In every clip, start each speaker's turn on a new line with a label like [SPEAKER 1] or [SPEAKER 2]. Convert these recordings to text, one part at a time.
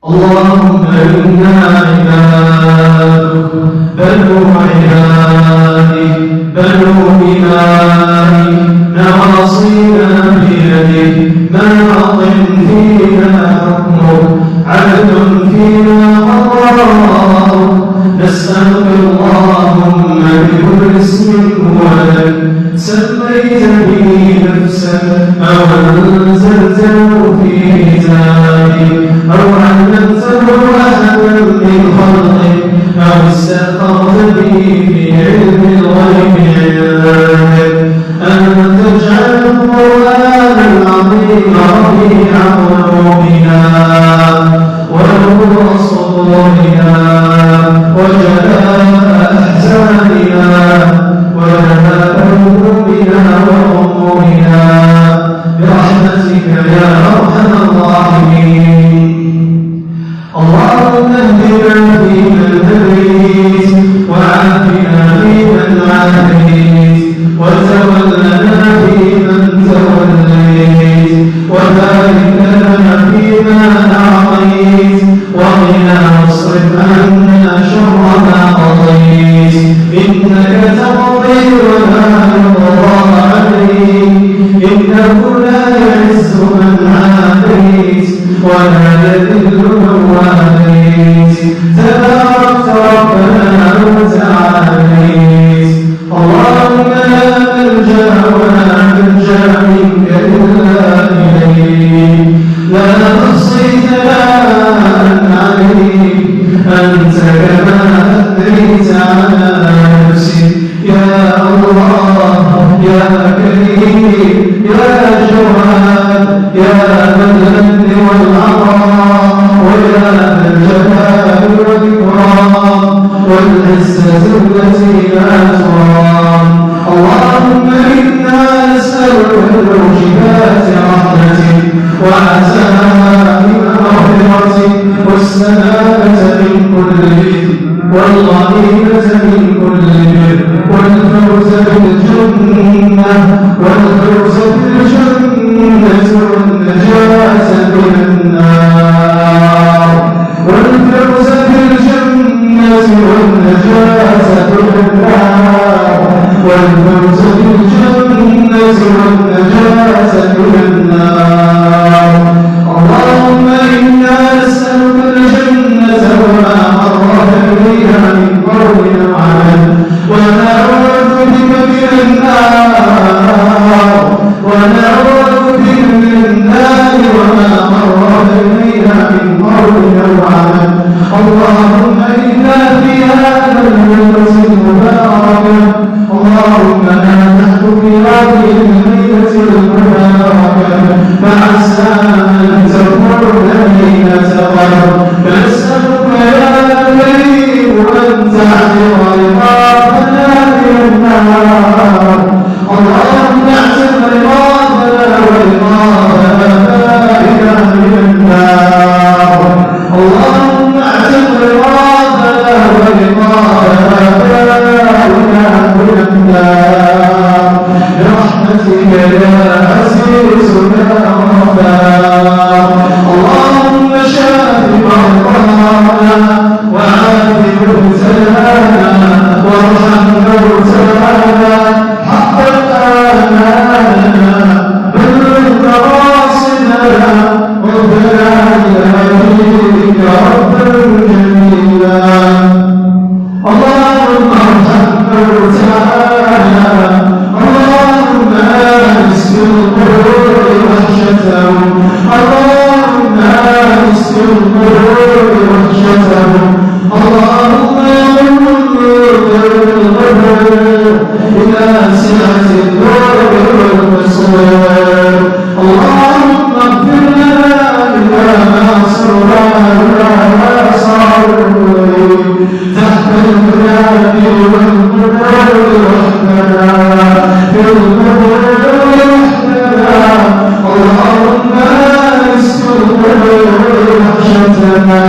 [SPEAKER 1] اللهم إنا عبادك بنو عبادك بنو إمائك نواصينا بيدك ماض فينا حكمك عدل فينا قضاؤك نسألك اللهم بكل اسم هو لك سميت به نفسك أو أنزلته في كتابك أو علمته أحدا من خلقك أو استأثرت به في علم الغيب عندك أن تجعل القرآن العظيم ربيع قلوبنا ونور صدورنا وجلاء أحزاننا وذهاب همومنا وغمومنا برحمتك يا أرحم الراحمين. اللهم اهدنا فيمن هديت وعافنا فيمن عافيت وتولنا فيمن توليت وبارك لنا فيما أعطيت وقنا واصرف عنا شر ما قضيت إنك تقضي ولا يقضى عليك إنه لا يعز من عافيت ولا يذل من واليت تباركت ربنا وتعاليت. اللهم لا ملجأ ولا ملجأ منك إلا إليك لا نحصي ثناء عليك أنت كما أثنيت على نفسك يا الله يا كريم يا جواد يا ذا المن والعطاء ويا ذا الجلال والإكرام والعزة التي لا ترام. اللهم إنا نسألك موجبات رحمتك وعزائم مغفرتك والسلامة من كل إثم والغنيمة من كل بر والفوز بالجنة والنجاة من النار والفوز بالجنة والنجاة من النار والفوز بالجنة والنجاة من النار. اللهم إنا نسألك الجنة وما قرب إليها من قول وعمل ونعوذ بك من النار وما قرب إليها من قول وعمل. اللهم إنا في هذا الليلة المباركة اللهم لا نحن في هذه الليلة المباركة فعسى أن تكون ليلة قدر فنسألك يا كريم أن تعتق رقابنا من النار. اللهم اعتق رقابنا ورقاب آبائنا من النار. اللهم اعتق رقابنا ورقاب آبائنا من النار برحمتك يا عزيز يا غفار. اللهم شاف مرضانا وعاف مبتلانا وارحم موتانا حقق آمالنا بلغ مقاصدنا ربنا لأبيك ربا جميلا. اللهم ارحم موتانا اللهم آنس بالقبور وحشتهم اللهم آنس بالقبور وحشتهم اللهم انظر بالقبور إلى سعة الدور والقصور. اللهم اغفر لنا إذا ما صرنا إلى ما صاروا تحت الكلام والقبور وحدنا في القبور وحدنا. اللهم آنس بالقبور وحشتنا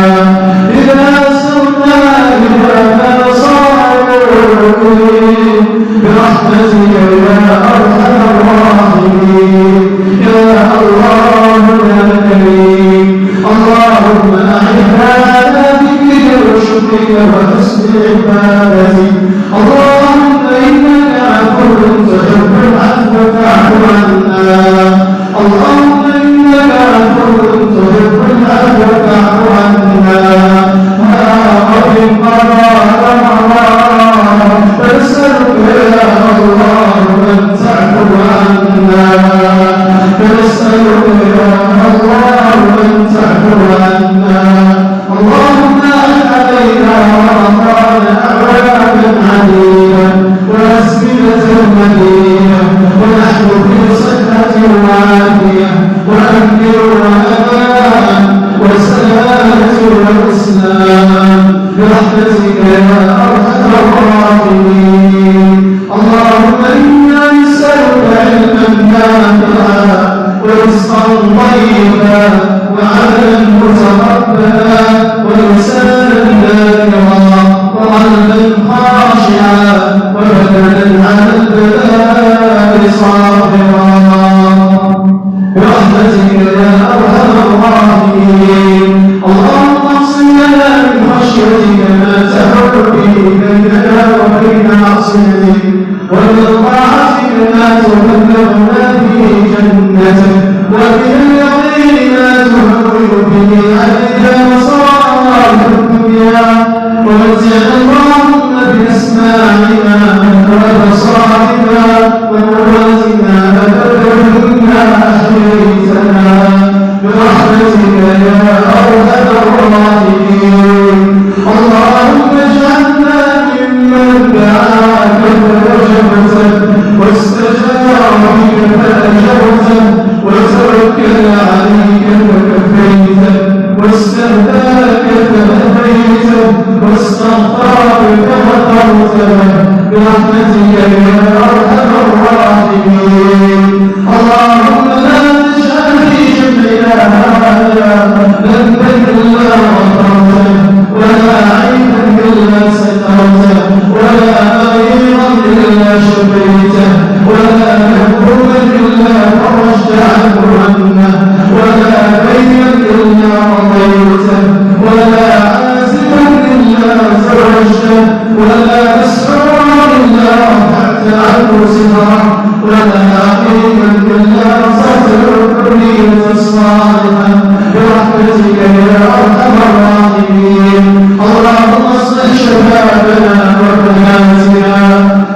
[SPEAKER 1] وحسن عبادتك. اللهم إنك عفو تحب العفو فاعف عنا. اللهم إنك عفو تحب العفو فاعف عنا. رب فنسألك يا الله أن تعفو عنا. فنسألك يا الله أن تعفو عنا. اللهم علينا رمضان أعواما عديدة وأزمنة مديدة ونحن في صحة وعافية وأمن وأمان وسلامة وإسلام برحمتك يا أرحم الراحمين. اللهم إنا نسألك علما نافعا ورزقا طيبا وعملا متقبلا ولسانا ذاكرا وقلبا خاشعا وبدنا على البلاء صابرا برحمتك يا ارحم الراحمين. اللهم اقسم لنا من خشيتك ما تحول به بيننا وبين معصيتك ومن طاعتك ما تبلغنا به جنتك ومن اليقين ما تهون به علينا مصائب الدنيا ومتعنا اللهم بأسماعنا وأبصارنا وقوتنا أبدا ما أحييتنا برحمتك يا أرحم الراحمين. اللهم اجعلنا ممن دعاك فأجبته واستجار بك فأجرته وتوكل عليك فكفيته واستهداك فهديته واستغفرك فغفرته برحمتك يا أرحم الراحمين. اللهم لا تجعل في جمعنا هذا ذنبا إلا غفرته ولا عيبا إلا سترته ولا مريضا إلا شفيته ولا مكروبا إلا فرجت عنه عنا ولا بينا إلا رضيته ولا عازبا إلا زوجته ولا مسحورا إلا رفعت عنه سهره ولا عقيما إلا رزقت الذرية الصالحة برحمتك يا أرحم الراحمين. اللهم اصلح شبابنا وبناتنا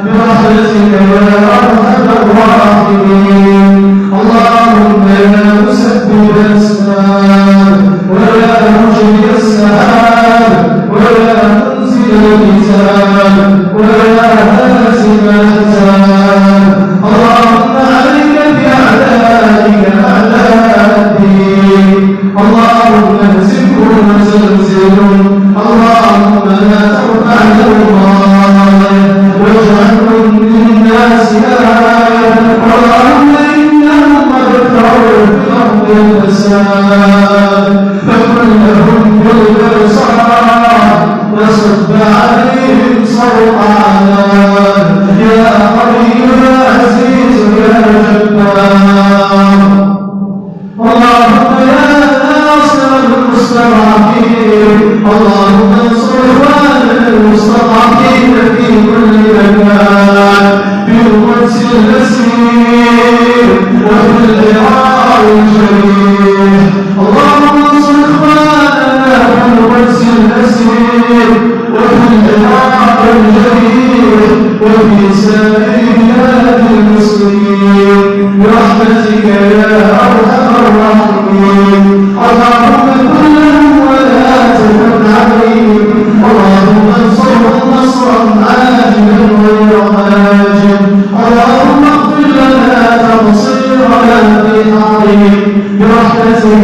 [SPEAKER 1] برحمتك يا أرحم الراحمين. اللهم لا مسبب الأسباب ولا مجري السحاب ولا منزل الكتاب ولا هازم الأحزاب. اللهم عليك بأعدائك أعداء الدين. اللهم اهزمهم وزلزلهم. اللهم لا ترفع لهم راية واجعلهم للناس آية. اللهم إنهم قد افتروا في الأرض الفساد فكن لهم بالمرصاد وصب عليهم صوت عذاب يا قوي يا عزيز يا جبار. اللهم يا ناصر المستضعفين اللهم انصر اخواننا المستضعفين في كل مكان في القدس الاسير وفي العراق الجليل. اللهم انصر اخواننا في القدس الاسير وفي العراق الجليل وفي سائر بلاد المسلمين برحمتك يا ارحم الراحمين. اللهم كن لهم ولا تكن عليهم. اللهم انصرهم نصرا عاجلا غير عاجل. اللهم اغفر لنا تقصيرنا في حقهم برحمتك